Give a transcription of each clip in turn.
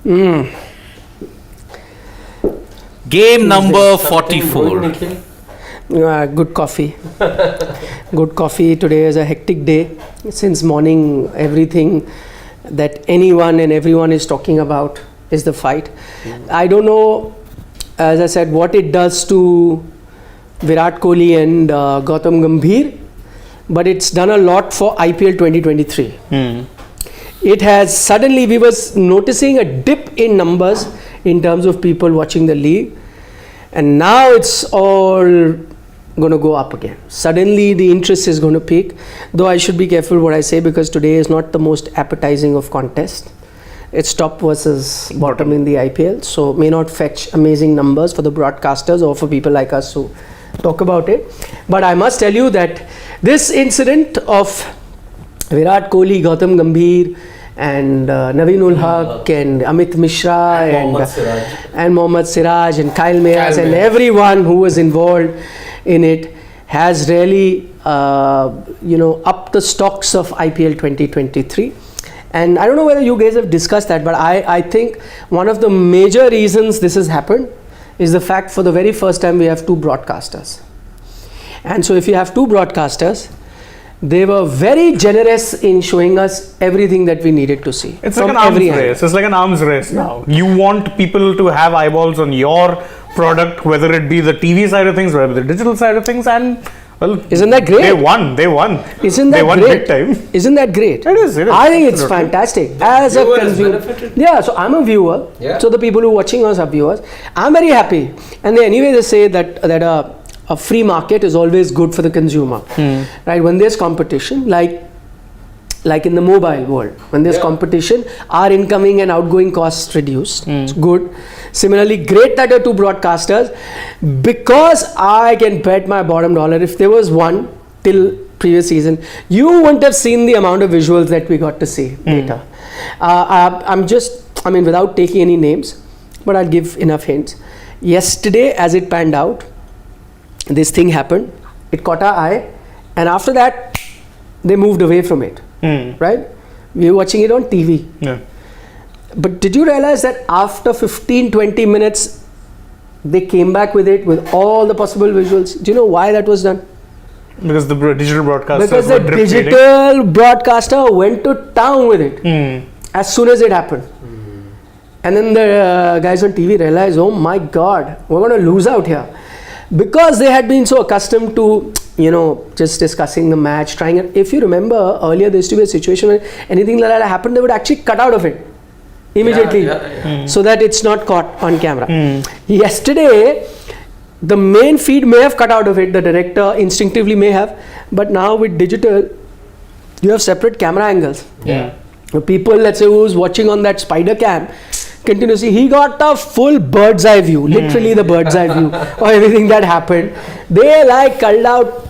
Game number 44. Good coffee. Good coffee. Today is a hectic day. Since morning, everything that anyone and everyone is talking about is the fight. I don't know, as I said, what it does to Virat Kohli and Gautam Gambhir, but it's done a lot for IPL 2023. It has suddenly, we was noticing a dip in numbers in terms of people watching the league, and now it's all going to go up again. Suddenly the interest is going to peak, though I should be careful what I say, because today is not the most appetizing of contests. It's top versus bottom in the IPL, so may not fetch amazing numbers for the broadcasters or for people like us who talk about it. But I must tell you that this incident of Virat Kohli, Gautam Gambhir and Naveen ul Haq and Amit Mishra and Mohammad Siraj and Kyle Mayers and everyone who was involved in it has really upped the stocks of IPL 2023. And I don't know whether you guys have discussed that, but I think one of the major reasons this has happened is the fact for the very first time we have two broadcasters. And so if you have two broadcasters, they were very generous in showing us everything that we needed to see. It's like an arms race. It's like an arms race now. You want people to have eyeballs on your product, whether it be the TV side of things, whether the digital side of things, and well, isn't that great? They won. Isn't that they won great? Big time. Isn't that great? It is. I think it's fantastic. As a consumer, yeah. So I'm a viewer. Yeah. So the people who are watching us are viewers. I'm very happy. And anyway, they say that a free market is always good for the consumer, right? When there's competition, like in the mobile world, when there's competition, our incoming and outgoing costs reduce. It's good. Similarly, great that there are two broadcasters, because I can bet my bottom dollar, if there was one till previous season, you wouldn't have seen the amount of visuals that we got to see later. Without taking any names, but I'll give enough hints. Yesterday, as it panned out, this thing happened, it caught our eye, and after that, they moved away from it, right? We were watching it on TV. Yeah. But did you realize that after 15-20 minutes, they came back with it with all the possible visuals? Do you know why that was done? Because the digital broadcaster. Because the digital broadcaster went to town with it as soon as it happened. And then the guys on TV realized, oh my God, we're going to lose out here. Because they had been so accustomed to, just discussing the match, trying it. If you remember, earlier there used to be a situation where anything like that happened, they would actually cut out of it immediately, so that it's not caught on camera. Yesterday, the main feed may have cut out of it, the director instinctively may have, but now with digital, you have separate camera angles. People, let's say, who's watching on that spider cam, continuously, he got a full bird's eye view, literally the bird's eye view of everything that happened. They culled out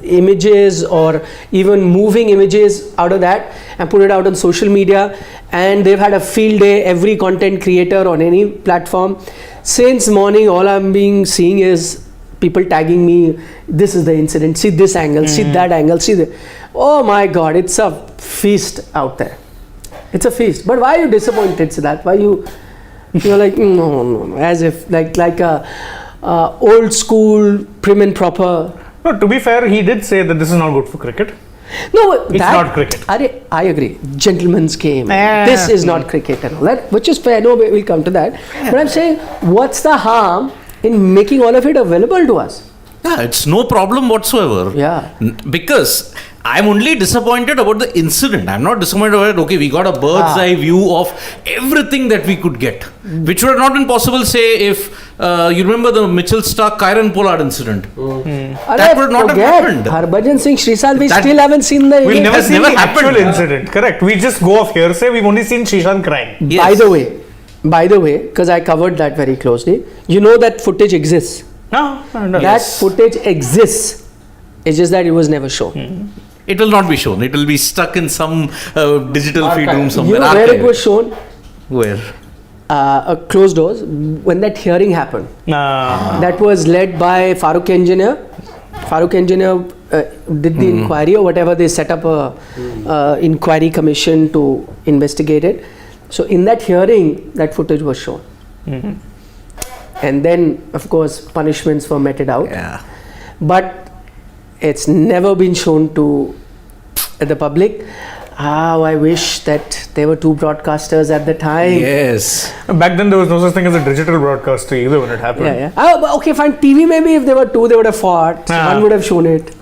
images or even moving images out of that and put it out on social media, and they've had a field day. Every content creator on any platform since morning, all I'm seeing is people tagging me, this is the incident, see this angle, see that angle, see the, oh my God, it's a feast out there. It's a feast. But why are you disappointed, Siddharth? Why you're like, no, as if like a old school prim and proper. No, to be fair, he did say that this is not good for cricket. No, it's not cricket. I agree. Gentleman's game. This is not cricket and all that, which is fair. No, we'll come to that. But I'm saying, what's the harm in making all of it available to us? Yeah, it's no problem whatsoever. Yeah. Because I'm only disappointed about the incident. I'm not disappointed about it. Okay, we got a bird's eye view of everything that we could get, which would have not been possible, say, if you remember the Mitchell Stark Kyron Pollard incident. That would not have happened. Harbhajan Singh, Shrishant, we still haven't seen the. We've never seen the actual incident. Correct. We just go off hearsay. We've only seen Shrishant crying. Yes. By the way, because I covered that very closely, you know that footage exists. No. That footage exists. It's just that it was never shown. It will not be shown. It will be stuck in some digital feed room somewhere. You know where it was shown? Where? Closed doors. When that hearing happened. That was led by Farooq Engineer. Farooq Engineer did the inquiry or whatever. They set up a inquiry commission to investigate it. So in that hearing, that footage was shown. And then, of course, punishments were meted out. Yeah. But it's never been shown to the public. How I wish that there were two broadcasters at the time. Yes. Back then, there was no such thing as a digital broadcaster either when it happened. Yeah. Oh, but okay, fine. TV, maybe if there were two, they would have fought. One would have shown it.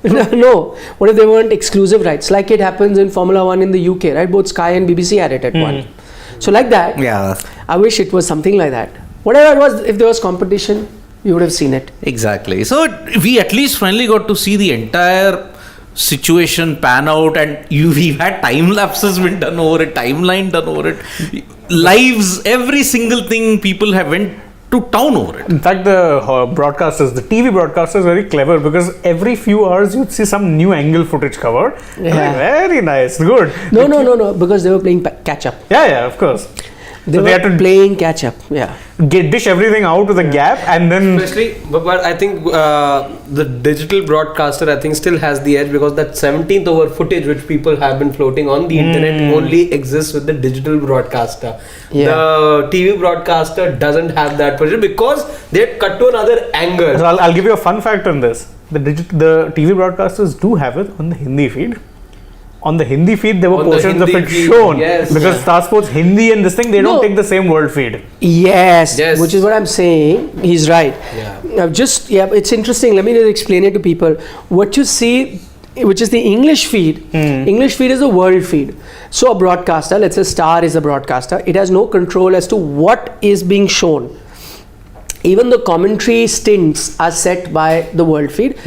No. What if they weren't exclusive rights? Like it happens in Formula 1 in the UK, right? Both Sky and BBC had it at one. So like that, Yeah. I wish it was something like that. Whatever it was, if there was competition, you would have seen it. Exactly. So we at least finally got to see the entire situation pan out, and we've had time lapses been done over it, timeline done over it, lives, every single thing, people have went to town over it. In fact, the broadcasters, the TV broadcasters, very clever because every few hours you'd see some new angle footage covered. Yeah. Like, very nice, good. No, because they were playing catch up. Yeah, of course. They So were they had to playing catch up. Yeah. dish everything out with a gap, and then Especially, but I think the digital broadcaster, I think, still has the edge because that 17th over footage which people have been floating on the internet only exists with the digital broadcaster. Yeah. The TV broadcaster doesn't have that footage because they cut to another angle. So I'll give you a fun fact on this. The TV broadcasters do have it on the Hindi feed. On the Hindi feed, there were On the portions of Hindi it feed, shown yes. because Star Sports Hindi and this thing, they don't No. take the same world feed. Yes, Yes. which is what I'm saying. He's right. Yeah. Now it's interesting. Let me just explain it to people. What you see, which is the English feed, English feed is a world feed. So a broadcaster, let's say Star is a broadcaster, it has no control as to what is being shown. Even the commentary stints are set by the world feed,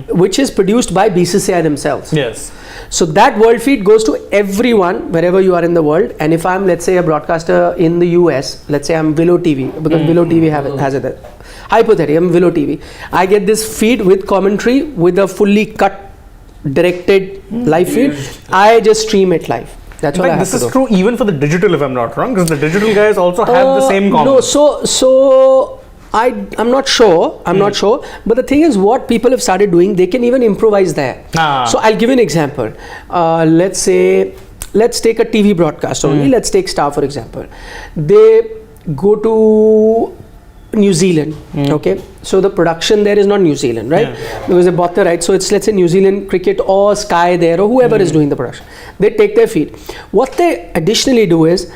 which is produced by BCCI themselves. Yes. So that world feed goes to everyone wherever you are in the world. And if I'm, let's say, a broadcaster in the US, let's say I'm Willow TV, because Willow TV has it. Hypothetically, I'm Willow TV. I get this feed with commentary with a fully cut, directed live feed. I just stream it live. That's In all I fact, have this to is do. true even for the digital, if I'm not wrong, because the digital guys also have the same comment. No, so I'm not sure. I'm not sure. But the thing is, what people have started doing, they can even improvise there. So I'll give you an example. Let's take a TV broadcast only. Let's take Star, for example. They go to New Zealand. Okay. So the production there is not New Zealand, right? Because they bought the rights. So it's, let's say, New Zealand Cricket or Sky there or whoever is doing the production. They take their feed. What they additionally do is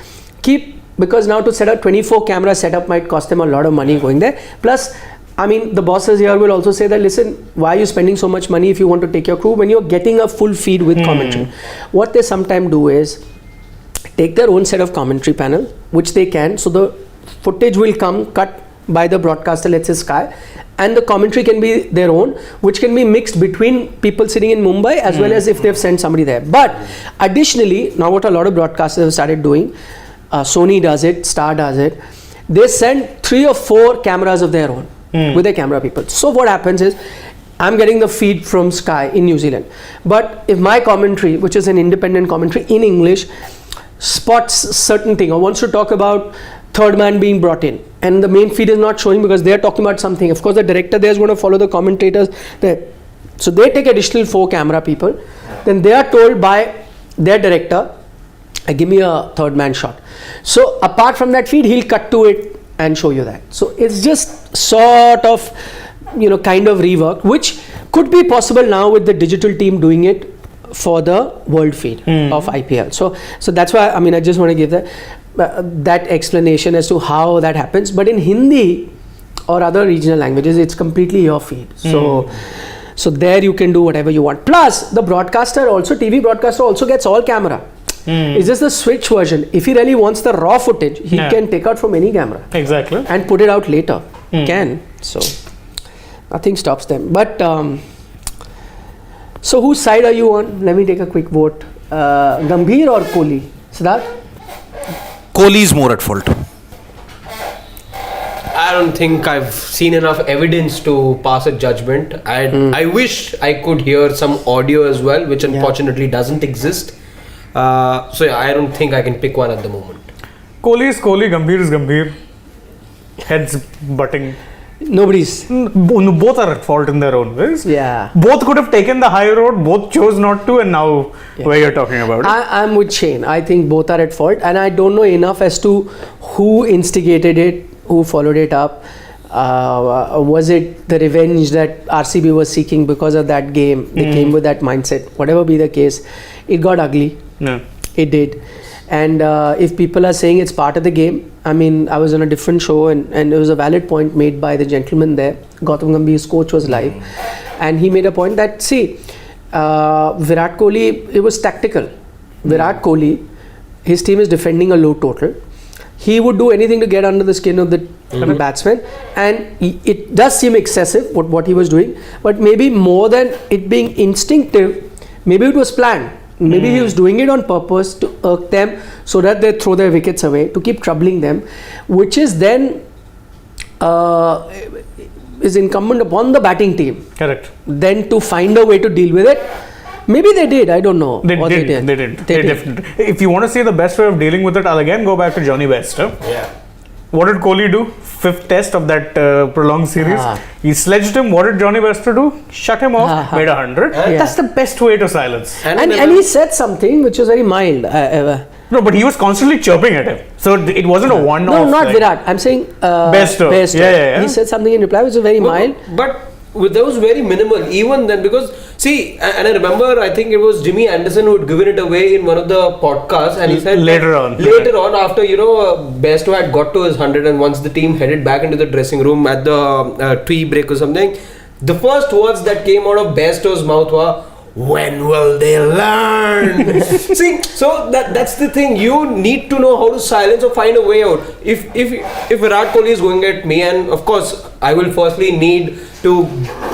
because now to set up 24 camera setup might cost them a lot of money going there. Plus, I mean, the bosses here will also say that, listen, why are you spending so much money if you want to take your crew when you're getting a full feed with commentary? What they sometimes do is take their own set of commentary panel, which they can. So the footage will come cut by the broadcaster, let's say Sky, and the commentary can be their own, which can be mixed between people sitting in Mumbai as well as if they've sent somebody there. But additionally, now what a lot of broadcasters have started doing, Sony does it, Star does it, they send 3 or 4 cameras of their own with their camera people. So what happens is, I'm getting the feed from Sky in New Zealand, but if my commentary, which is an independent commentary in English, spots certain thing or wants to talk about third man being brought in, and the main feed is not showing because they are talking about something, of course the director there is going to follow the commentators there. So they take additional 4 camera people, then they are told by their director, give me a third man shot. So apart from that feed, he'll cut to it and show you that. So it's just sort of, kind of rework, which could be possible now with the digital team doing it for the world feed of IPL. So that's why, I mean, I just want to give that explanation as to how that happens. But in Hindi or other regional languages, it's completely your feed. So there you can do whatever you want. Plus the broadcaster also, TV broadcaster also gets all camera. It's just the switch version. If he really wants the raw footage, he can take out from any camera. Exactly. And put it out later. Can. So nothing stops them. But so whose side are you on? Let me take a quick vote. Gambhir or Kohli? Siddharth? Kohli is more at fault. I don't think I've seen enough evidence to pass a judgment. I wish I could hear some audio as well, which unfortunately doesn't exist. So yeah, I don't think I can pick one at the moment. Kohli is Kohli, Gambhir is Gambhir. Heads butting. Nobody's. Both are at fault in their own ways. Yeah. Both could have taken the high road, both chose not to, and now where you're talking about it. I'm with Shane. I think both are at fault, and I don't know enough as to who instigated it, who followed it up. Was it the revenge that RCB was seeking because of that game? They came with that mindset. Whatever be the case, it got ugly. Yeah. It did. And if people are saying it's part of the game, I mean, I was on a different show and it was a valid point made by the gentleman there. Gautam Gambhir's coach was live. And he made a point that, see, Virat Kohli, it was tactical. Virat Kohli, his team is defending a low total. He would do anything to get under the skin of the batsman, and it does seem excessive what he was doing, but maybe more than it being instinctive, maybe it was planned. Maybe he was doing it on purpose to irk them so that they throw their wickets away, to keep troubling them, which is then is incumbent upon the batting team. Correct. Then to find a way to deal with it. Maybe they did, I don't know. They did. They definitely. If you want to see the best way of dealing with it, I'll again go back to Johnny Bairstow. Yeah. What did Kohli do? Fifth test of that prolonged series. He sledged him. What did Johnny Bairstow do? Shut him off, made 100. That's the best way to silence. And he said something which was very mild. No, but he was constantly chirping at him. So it wasn't a one-off. No, not Virat. I'm saying Bairstow. Yeah. He said something in reply which was very mild. But that was very minimal even then, because see, and I remember, I think it was Jimmy Anderson who had given it away in one of the podcasts, and he said later on after Bairstow had got to his 100 and once the team headed back into the dressing room at the tea break or something, the first words that came out of Bairstow's mouth were, "When will they learn?" See, so that's the thing. You need to know how to silence or find a way out. If Virat Kohli is going at me, and of course I will firstly need to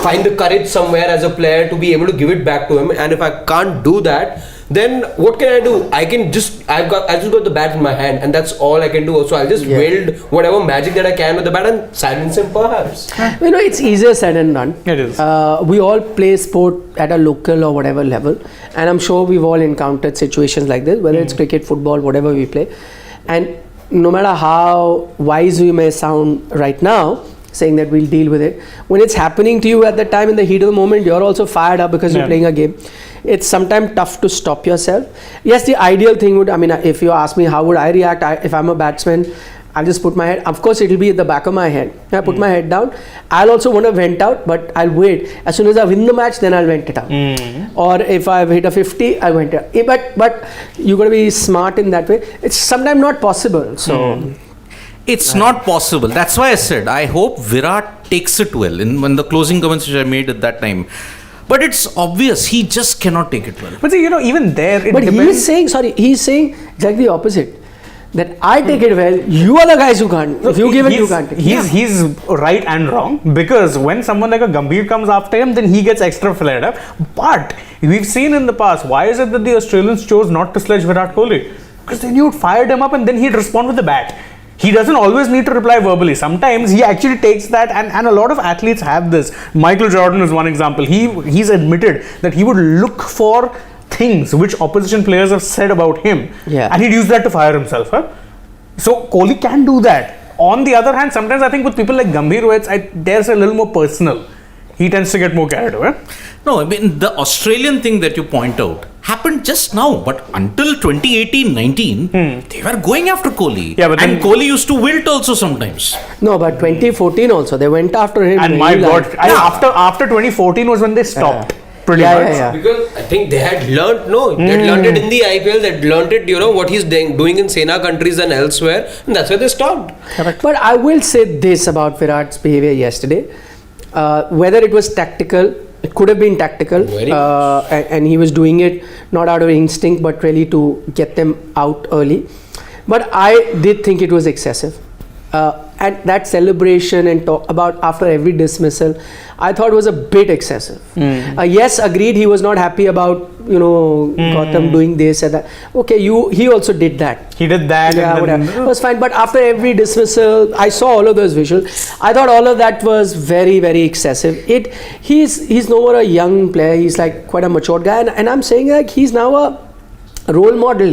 find the courage somewhere as a player to be able to give it back to him, and if I can't do that, then what can I do? I just got the bat in my hand, and that's all I can do. So I'll just wield whatever magic that I can with the bat and silence him, perhaps. It's easier said than done. It is. We all play sport at a local or whatever level, and I'm sure we've all encountered situations like this, whether it's cricket, football, whatever we play. And no matter how wise we may sound right now, saying that we'll deal with it, when it's happening to you at the time, in the heat of the moment, you're also fired up because you're playing a game. It's sometimes tough to stop yourself. Yes, the ideal thing would, if you ask me how would I react, if I'm a batsman, I'll just put my head, of course it'll be at the back of my head. I put my head down. I'll also want to vent out, but I'll wait. As soon as I win the match, then I'll vent it out. Or if I've hit a 50, I'll vent it out. But you got to be smart in that way. It's sometimes not possible. So it's not possible. That's why I said I hope Virat takes it well when the closing comments which I made at that time. But it's obvious he just cannot take it well. But see, even there, it but depends. he's saying exactly the opposite. That I take it well, you are the guys who can't. If you give it, you can't take it. He's right and wrong, because when someone like a Gambhir comes after him, then he gets extra flared up. But we've seen in the past, why is it that the Australians chose not to sledge Virat Kohli? Because then you'd fired him up and then he'd respond with the bat. He doesn't always need to reply verbally. Sometimes he actually takes that, and a lot of athletes have this. Michael Jordan is one example. He's admitted that he would look for things which opposition players have said about him, and he'd use that to fire himself. So Kohli can do that. On the other hand, sometimes I think with people like Gambhir, where there's a little more personal, he tends to get more carried away. No, the Australian thing that you point out happened just now, but until 2018-19, they were going after Kohli. Yeah, but and Kohli used to wilt also sometimes. No, but 2014 also, they went after him. And my God, after 2014 was when they stopped. Pretty much. Because I think they had learnt, they learnt it in the IPL, they learnt it, what he's doing in Sena countries and elsewhere, and that's where they stopped. But I will say this about Virat's behavior yesterday. Whether it was tactical, it could have been tactical, and he was doing it not out of instinct but really to get them out early. But I did think it was excessive. And that celebration and talk about after every dismissal, I thought was a bit excessive. Yes, agreed, he was not happy about Gautam doing this and that. Okay, he also did that. He did that. Yeah, whatever. It was fine. But after every dismissal, I saw all of those visuals. I thought all of that was very, very excessive. He's no more a young player. He's like quite a matured guy, and I'm saying like he's now a role model.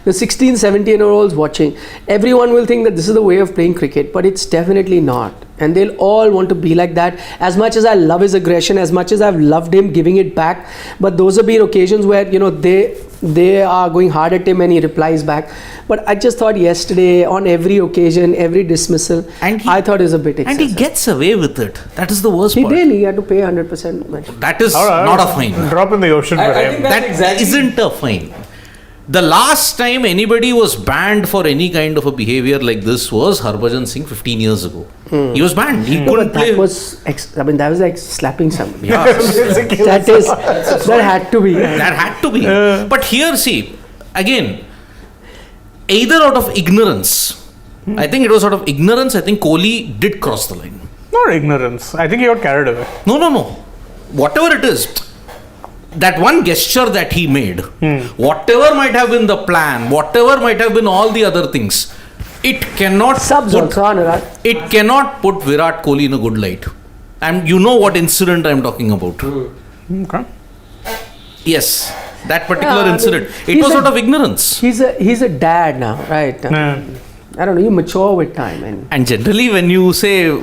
The 16, 17-year-olds watching, everyone will think that this is the way of playing cricket, but it's definitely not. And they'll all want to be like that. As much as I love his aggression, as much as I've loved him giving it back, but those have been occasions where, you know, they are going hard at him and he replies back. But I just thought yesterday, on every occasion, every dismissal, I thought it was a bit excessive. And he gets away with it. That is the worst He part. did. He had to pay 100%. That is All right, not a fine. Drop in the ocean for I him. think that's exactly- Isn't a fine. The last time anybody was banned for any kind of a behavior like this was Harbhajan Singh 15 years ago. He was banned. He couldn't But play. that was, that was like slapping somebody. Yeah, That had to be. that had to be. But here, see, again, either out of ignorance, I think it was out of ignorance, I think Kohli did cross the line. Not ignorance. I think he got carried away. No. Whatever it is, that one gesture that he made, whatever might have been the plan, whatever might have been all the other things, it cannot Subs also, Virat. it cannot put Virat Kohli in a good light. And you know what incident I'm talking about. Okay. Yes, that particular Yeah, I mean, incident. It he's was a- out of ignorance. He's a dad now, right? I don't know. You mature with time, And generally, when you say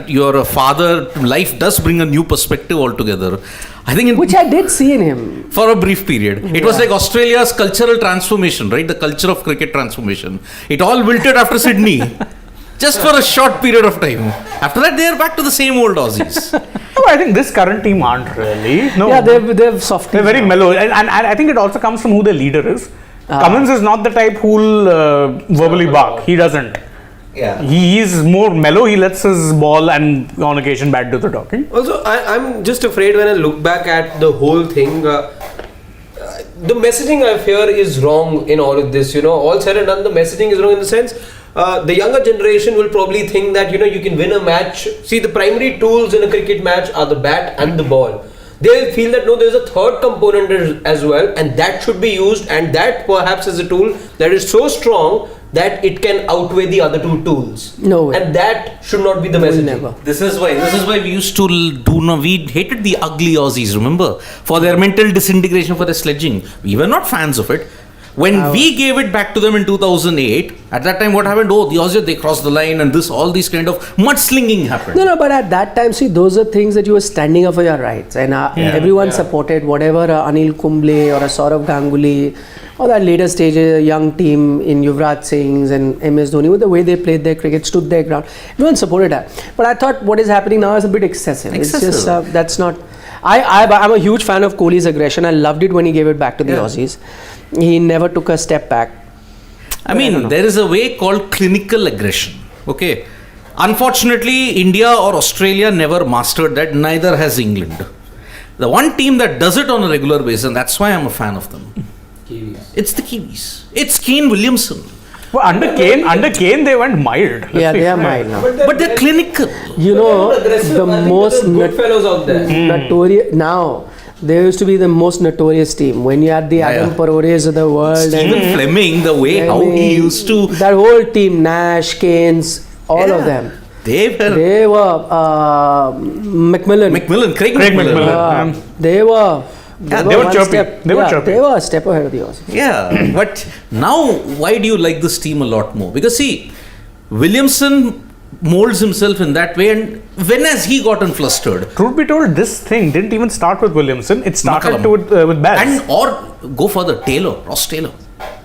you're a father, life does bring a new perspective altogether. I think which I did see in him. for a brief period. It was like Australia's cultural transformation, right? The culture of cricket transformation. It all wilted after Sydney. Just for a short period of time. After that, they are back to the same old Aussies. No, I think this current team aren't really. No. Yeah, they've softened. They're very now. mellow. And I think it also comes from who their leader is. Cummins is not the type who'll verbally bark. He doesn't. Yeah. He's more mellow. He lets his ball and on occasion bat do the talking. Also, I'm just afraid when I look back at the whole thing, the messaging I fear is wrong in all of this. You know, all said and done, the messaging is wrong in the sense the younger generation will probably think that, you know, you can win a match. See, the primary tools in a cricket match are the bat and the ball. They'll feel that no, there's a third component as well, and that should be used, and that perhaps is a tool that is so strong that it can outweigh the other two tools. No way. And that should not be the message. Never. This is why we used to we hated the ugly Aussies, remember? For their mental disintegration, for their sledging. We were not fans of it. When we gave it back to them in 2008, at that time what happened? Oh, the Aussies, they crossed the line and all these kind of mudslinging happened. No, but at that time, see, those are things that you were standing up for your rights, and everyone supported whatever Anil Kumble or a Saurav Ganguly or that later stage young team in Yuvraj Singh's and MS Dhoni, with the way they played their cricket, stood their ground. Everyone supported that. But I thought what is happening now is a bit excessive. It's just that's not. I'm a huge fan of Kohli's aggression. I loved it when he gave it back to the Aussies. He never took a step back. I mean, there is a way called clinical aggression. Okay. Unfortunately, India or Australia never mastered that, neither has England. The one team that does it on a regular basis, and that's why I'm a fan of them. Kiwis. It's the Kiwis. It's Kane Williamson. Well, under Kane they went mild. Yeah, they are mild now. But they're clinical. You know, the most good fellows out there. notorious now. They used to be the most notorious team when you had the Adam Parores of the world. Stephen Fleming, the way how he used to. That whole team, Nash, Keynes, all of them. They were They were Craig McMillan. They were were chirpy. They were chirpy. They were a step ahead of the Aussies. Yeah, but now why do you like this team a lot more? Because see, Williamson molds himself in that way, and when has he gotten flustered? Truth be told, this thing didn't even start with Williamson. It started McCullum. with Baz. And or go further, Ross Taylor.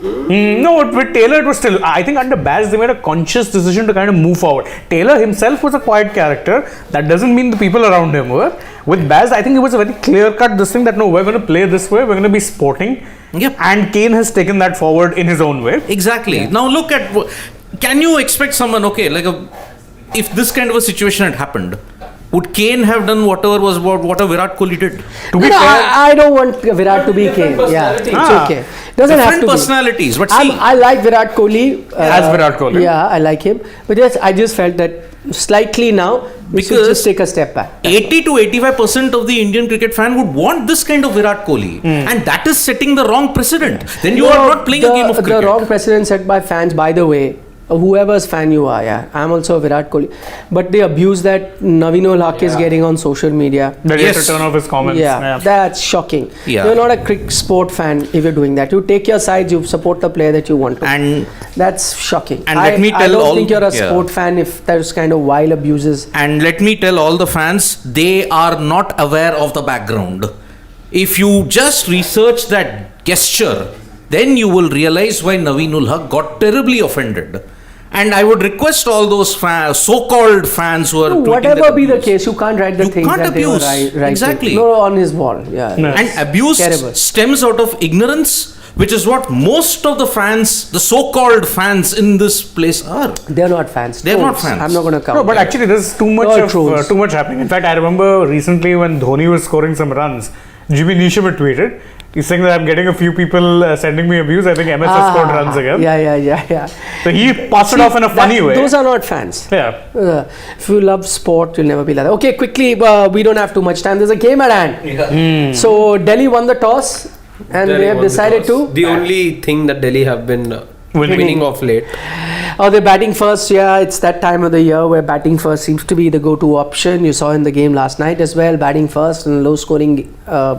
No, with Taylor it was still. I think under Baz they made a conscious decision to kind of move forward. Taylor himself was a quiet character. That doesn't mean the people around him were. With Baz, I think it was a very clear-cut this thing that no, we're going to play this way. We're going to be sporting. Yep. And Kane has taken that forward in his own way. Exactly. Yeah. Now look at, can you expect someone, okay, if this kind of a situation had happened, would Kane have done what Virat Kohli did? To be fair, I don't want Virat to be Kane. Yeah, it's okay. Doesn't have to be. Personalities, but see, I like Virat Kohli. As Virat Kohli. Yeah, I like him. But yes, I just felt that slightly now we should just take a step back. 80 to 85% of the Indian cricket fan would want this kind of Virat Kohli, and that is setting the wrong precedent. Then you are not playing a game of cricket. The wrong precedent set by fans, by the way, whoever's fan you are, yeah. I'm also a Virat Kohli. But the abuse that Naveen Haq is getting on social media. That he has Yes. to turn off his comments. Yeah, that's shocking. Yeah. You're not a cricket sport fan if you're doing that. You take your sides, you support the player that you want to. And That's shocking. And let me I tell don't all- think you're a yeah. sport fan if there's kind of wild abuses. And let me tell all the fans, they are not aware of the background. If you just research that gesture, then you will realize why Naveen Haq got terribly offended. And I would request all those so-called fans who are tweeting Whatever that be the abuse. case, you can't write the You things can't that they were abuse. writing. Exactly. No, on his wall. Yeah. No. And abuse Terrible. stems out of ignorance, which is what most of the fans, the so-called fans in this place are. They're not fans. They're not Trolls. fans. I'm not going to count. No, but actually, there's too much All trolls. too much happening. In fact, I remember recently when Dhoni was scoring some runs, Jimmy Neesham had tweeted. He's saying that I'm getting a few people sending me abuse. I think MS has scored runs again. Yeah. So he passed it off in a funny way. Those are not fans. Yeah. If you love sport, you'll never be like that. Okay, quickly, we don't have too much time. There's a game at hand. So Delhi won the toss, and Delhi they have won the decided toss. to. The only thing that Delhi have been winning of late. Oh, they're batting first. Yeah, it's that time of the year where batting first seems to be the go-to option. You saw in the game last night as well, batting first and low-scoring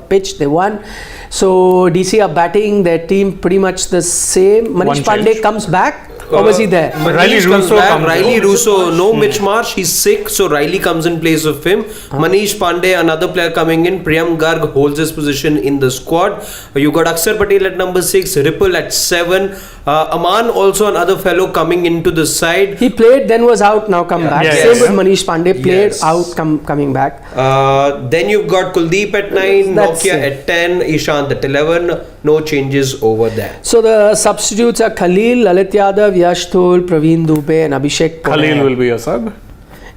pitch. They won. So DC are batting. Their team pretty much the same. Manish Pandey change. comes back. Or was he there? Riley Manish comes Russo back. comes Riley in. Russo, no Mitch Marsh, he's sick, so Riley comes in place of him. Manish Pandey, another player coming in. Priyam Garg holds his position in the squad. You got Akshar Patel at number 6, Ripple at 7. Aman, also another fellow coming into the side. He played, then was out, now come back. Yeah, Same yes. with Manish Pandey, played Yes. out, coming back. Then you've got Kuldeep at 9, That's Nokia it. at 10, Ishant at 11. No changes over there. So the substitutes are Khalil, Lalit Yadav, Yash Thul, Praveen Dubey and Abhishek Khalil Paul. will be your sub.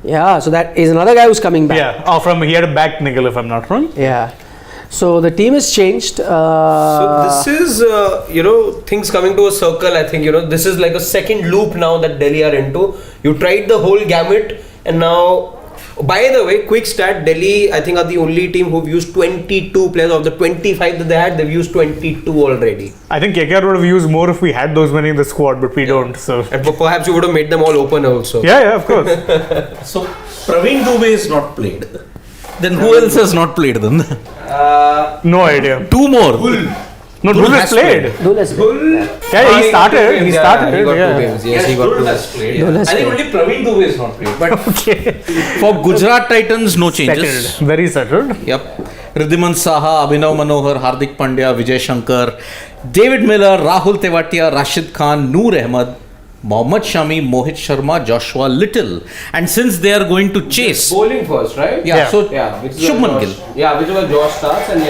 Yeah, so that is another guy who's coming back. Yeah. Oh, he had a back niggle if I'm not wrong. Yeah. So the team has changed. So this is, things coming to a circle. I think, this is like a second loop now that Delhi are into. You tried the whole gamut and now, by the way, quick stat, Delhi I think are the only team who've used 22 players. Of the 25 that they had, they've used 22 already. I think KKR would have used more if we had those many in the squad, but we don't. So And perhaps you would have made them all open also. yeah, of course. So Praveen Dubey is not played. Then who else has not played then? No idea. Two more. No, Dhul Dhul has has played. Dhul has played. Yeah, he started. He He started. got 2 Yeah. games. Yes, he got 2. played. Dhul has I think played. only Praveen Dubey is not played. But Okay. for Gujarat Titans, no changes. Settled. Very settled. Yep. Riddhiman Saha, Abhinav Manohar, Hardik Pandya, Vijay Shankar, David Miller, Rahul Tewatia, Rashid Khan, Noor Ahmed, Mohammad Shami, Mohit Sharma, Joshua Little. And since they are going to chase. Bowling first, right? Yeah, Yeah. so which is Shubman where Gill. Josh- Yeah, which is where Josh starts and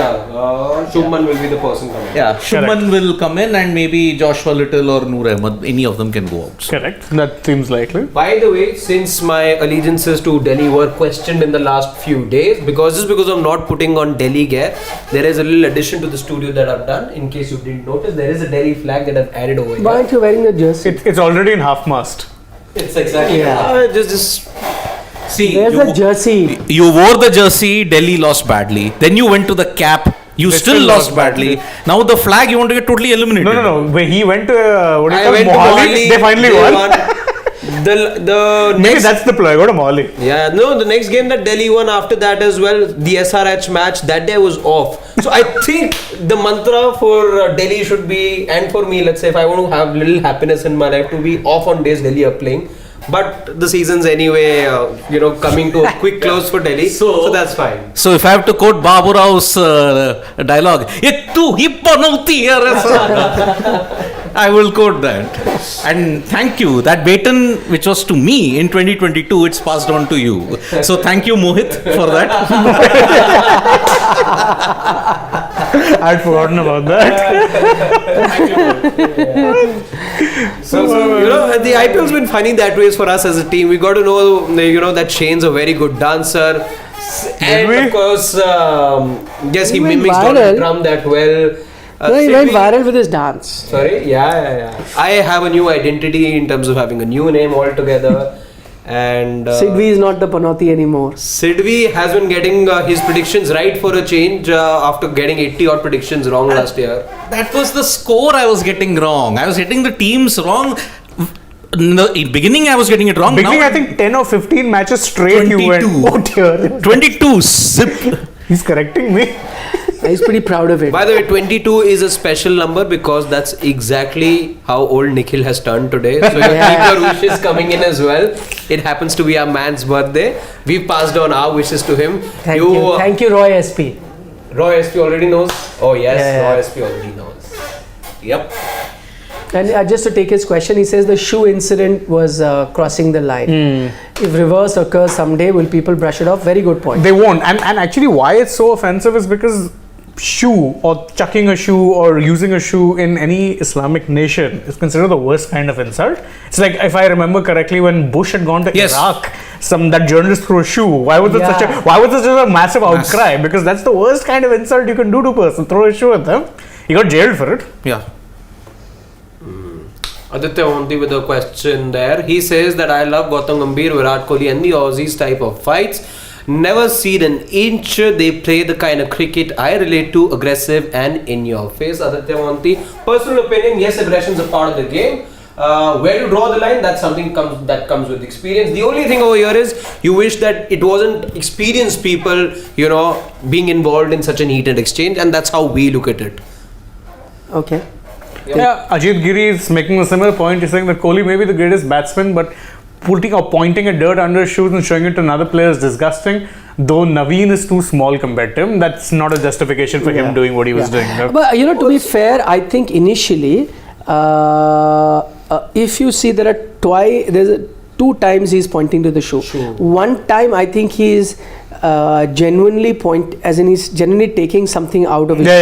Shubman will be the person coming. Yeah, Shubman will come in and maybe Joshua Little or Noor Ahmed, any of them can go out. So. Correct. That seems likely. By the way, since my allegiances to Delhi were questioned in the last few days, because I'm not putting on Delhi gear, there is a little addition to the studio that I've done. In case you didn't notice, there is a Delhi flag that I've added over Why here. aren't you wearing the jersey? It's already in half mast. It's exactly just See, There's a jersey. you wore the jersey, Delhi lost badly. Then you went to the cap, you They still lost badly. Now the flag, you want to get totally eliminated. No. When he went to what do you I call went to Mohali, Mohali, they finally won. The Maybe next, that's the ploy. Go to Mohali. yeah, no, the next game that Delhi won after that as well, the SRH match, that day was off. So I think the mantra for Delhi should be, and for me, let's say if I want to have little happiness in my life, to be off on days Delhi are playing. But the season's anyway, coming to a quick close for Delhi, so that's fine. So if I have to quote Babu Rao's dialogue, "Ye tu hi panauti hai rasa." I will quote that. And thank you. That baton, which was to me in 2022, it's passed on to you. So thank you, Mohit, for that. I'd forgotten about that. So the IPL's been funny that way for us as a team. We got to know, that Shane's a very good dancer. And we? of course, yes, he He went mimics viral. Donald Trump that well. No, he Sid, went viral with his dance. Sorry? Yeah. I have a new identity in terms of having a new name altogether. And Sidvi is not the Panoti anymore. Sidvi has been getting his predictions right for a change after getting 80 odd predictions wrong last year. That was the score I was getting wrong. I was getting the teams wrong. In the beginning, I was getting it wrong. Beginning, Now, I think 10 or 15 matches straight you went. 22. Oh dear. 22 zip. He's correcting me. He's pretty proud of it. By the way, 22 is a special number because that's exactly how old Nikhil has turned today. So Yeah. keep your wishes coming in as well. It happens to be our man's birthday. We've passed on our wishes to him. Thank you. Thank you, Roy SP. Roy SP already knows? Oh yes, Yeah. Roy SP already knows. Yep. And just to take his question, he says the shoe incident was crossing the line. If reverse occurs someday, will people brush it off? Very good point. They won't. And actually, why it's so offensive is because shoe or chucking a shoe or using a shoe in any Islamic nation is considered the worst kind of insult. It's like, if I remember correctly, when Bush had gone to Yes. Iraq, that journalist threw a shoe. Why was it such a massive outcry? Because that's the worst kind of insult you can do to a person. Throw a shoe at them. He got jailed for it. Yeah. Aditya Monti with a question there. He says that I love Gautam Gambhir, Virat Kohli and the Aussies type of fights. Never seen an inch. They play the kind of cricket I relate to, aggressive and in your face. Aditya Monti, personal opinion, yes, aggression is a part of the game. Where you draw the line, that's something that comes with experience. The only thing over here is you wish that it wasn't experienced people, being involved in such an heated exchange, and that's how we look at it. Okay. Yeah, Ajit Giri is making a similar point. He's saying that Kohli may be the greatest batsman, but putting or pointing a dirt under his shoes and showing it to another player is disgusting. Though Naveen is too small compared to him, that's not a justification for him doing what he was doing. But to be fair, I think initially, if you see there's two times he's pointing to the shoe. One time I think he's genuinely he's genuinely taking something out of his shoe,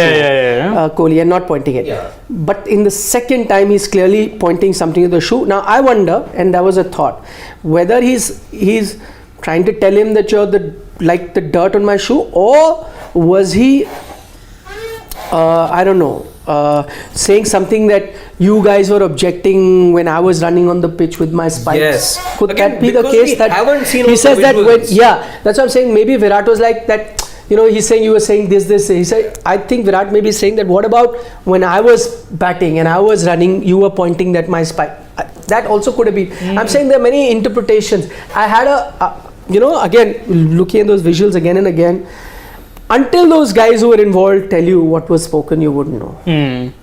Kohli, and not pointing it. Yeah. But in the second time, he's clearly pointing something to the shoe. Now I wonder, and that was a thought, whether he's trying to tell him that you're the dirt on my shoe, or was he, I don't know, saying something that you guys were objecting when I was running on the pitch with my spikes. Yes. Could Again, that be the because case we that haven't seen he all says the that visuals. that's what I'm saying. Maybe Virat was like that. He's saying you were saying this. He said, I think Virat may be saying that. What about when I was batting and I was running, you were pointing at my spike. That also could have been. I'm saying there are many interpretations. I had again looking at those visuals again and again. Until those guys who were involved tell you what was spoken, you wouldn't know.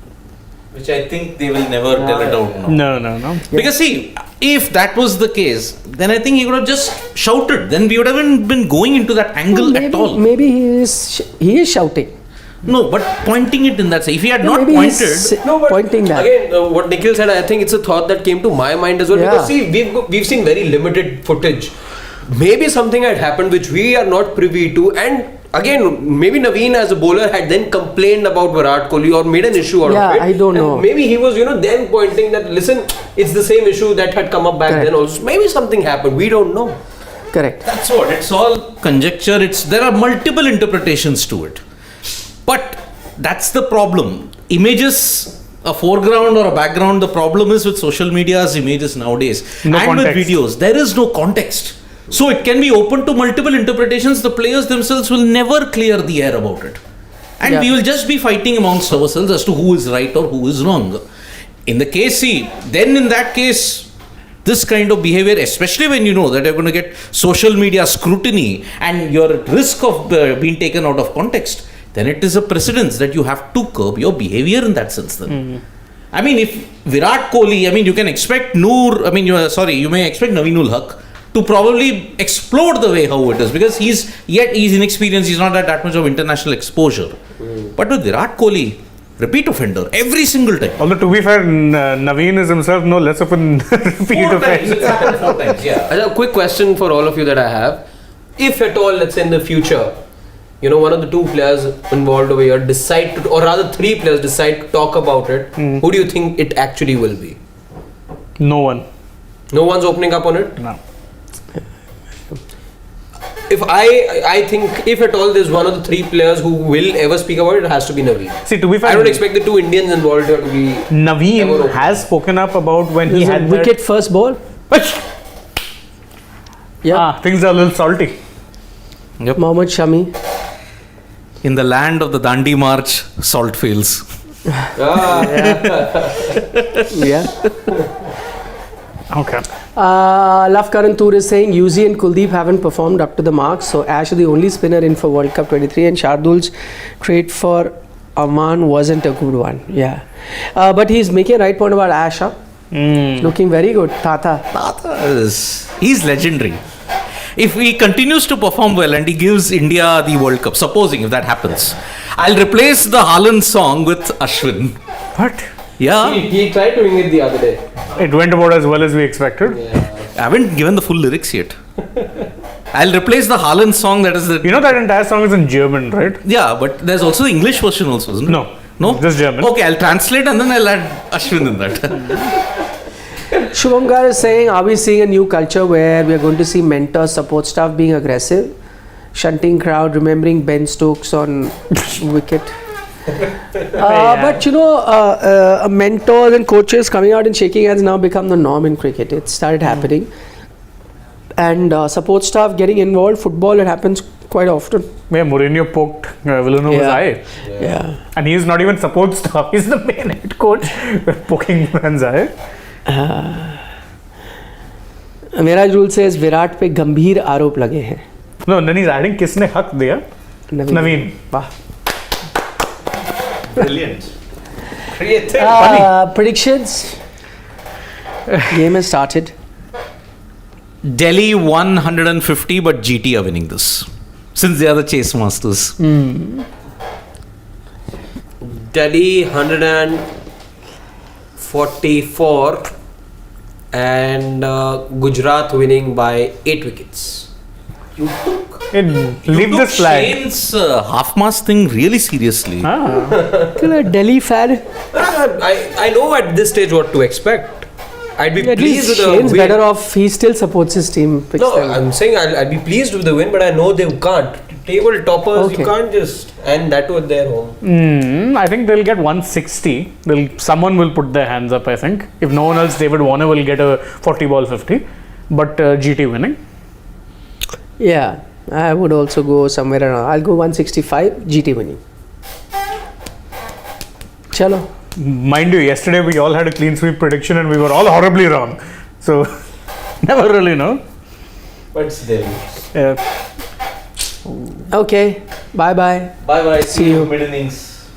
Which I think they will never tell it out. No. Because see, if that was the case, then I think he would have just shouted. Then we would have been going into that angle at all. Maybe he is shouting. No, but pointing it in that way. If he had not Maybe pointed, he's But pointing that. again, what Nikhil said, I think it's a thought that came to my mind as well. Yeah. Because see, we've seen very limited footage. Maybe something had happened which we are not privy to, and again, maybe Naveen as a bowler had then complained about Virat Kohli or made an issue out of it. I don't And know. maybe he was, then pointing that, listen, it's the same issue that had come up back Correct. then also. Maybe something happened. We don't know. Correct. that's what. It's all conjecture. There are multiple interpretations to it. But that's the problem. Images, a foreground or a background, the problem is with social media's images nowadays. No and context. with videos, there is no context. So it can be open to multiple interpretations. The players themselves will never clear the air about it. And we will just be fighting amongst ourselves as to who is right or who is wrong. In the case, then in that case, this kind of behavior, especially when you know that you're going to get social media scrutiny and you're at risk of being taken out of context, then it is a precedence that you have to curb your behavior in that sense then. I mean, if Virat Kohli, you can expect you may expect Naveenul Haq to probably explode the way how it is, because he's inexperienced, he's not had that much of international exposure. But with Virat Kohli, repeat offender every single time. Although to be fair, Naveen is himself no less of a repeat offender. It's happened 4 times, yeah. A quick question for all of you that I have. If at all, let's say in the future, one of the two players involved over here decide to, or rather 3 players decide to talk about it, who do you think it actually will be? No one. No one's opening up on it? No. If I think if at all there's one of the 3 players who will ever speak about it, it has to be Naveen. See, to be fair, I don't expect the 2 Indians involved here to be. Naveen has spoken up about when he He's a had wicket first ball. Yeah. Things are a little salty. Yep. Mohammad Shami. In the land of the Dandi March, salt fails. Yeah. Okay. Love Karan Toor is saying Yuzi and Kuldeep haven't performed up to the mark, so Ash is the only spinner in for World Cup 23, and Shardul's trade for Aman wasn't a good one. Yeah, but he's making a right point about Ash. Huh? Looking very good, Tata. He's legendary. If he continues to perform well and he gives India the World Cup, supposing if that happens, I'll replace the Haaland song with Ashwin. What? Yeah. He tried doing it the other day. It went about as well as we expected. I haven't given the full lyrics yet. I'll replace the Haaland song that is the... You know that entire song is in German, right? Yeah, but there's also the English version also, isn't it? No. No? Just German. Okay, I'll translate and then I'll add Ashwin in that. Shubham Gar is saying, are we seeing a new culture where we are going to see mentors, support staff being aggressive, shunting crowd, remembering Ben Stokes on wicket? But you know, mentors and coaches coming out and shaking hands now become the norm in cricket. It started happening. And support staff getting involved, football, it happens quite often. Yeah, Mourinho poked Villanova's eye. Yeah. And he's not even support staff, he's the main head coach poking Moran's eye. मेरा rule says Virat पे गंभीर आरोप लगे हैं. No, then he's adding किसने हक दिया? Naveen. वाह. Brilliant. Creative. Predictions. Game has started. Delhi 150, but GT are winning this. Since they are the chase masters. Delhi 144 and Gujarat winning by 8 wickets. You took Leave this flag. Shane's half-mast thing really seriously. Delhi fan. I know at this stage what to expect. I'd be At pleased least with the Shane's win. better off. He still supports his team. Picks No, them. I'm saying I'll be pleased with the win, but I know they can't. Table toppers, Okay. you can't just, and that was their home. I think they'll get 160. Someone will put their hands up, I think. If no one else, David Warner will get a 40 ball 50. But GT winning. Yeah, I would also go somewhere around. I'll go 165. GT winning. Chalo. Mind you, yesterday we all had a clean sweep prediction and we were all horribly wrong. So, never really know. But still. Okay. Bye bye. Bye-bye. See you. Mid innings.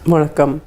Vanakkam.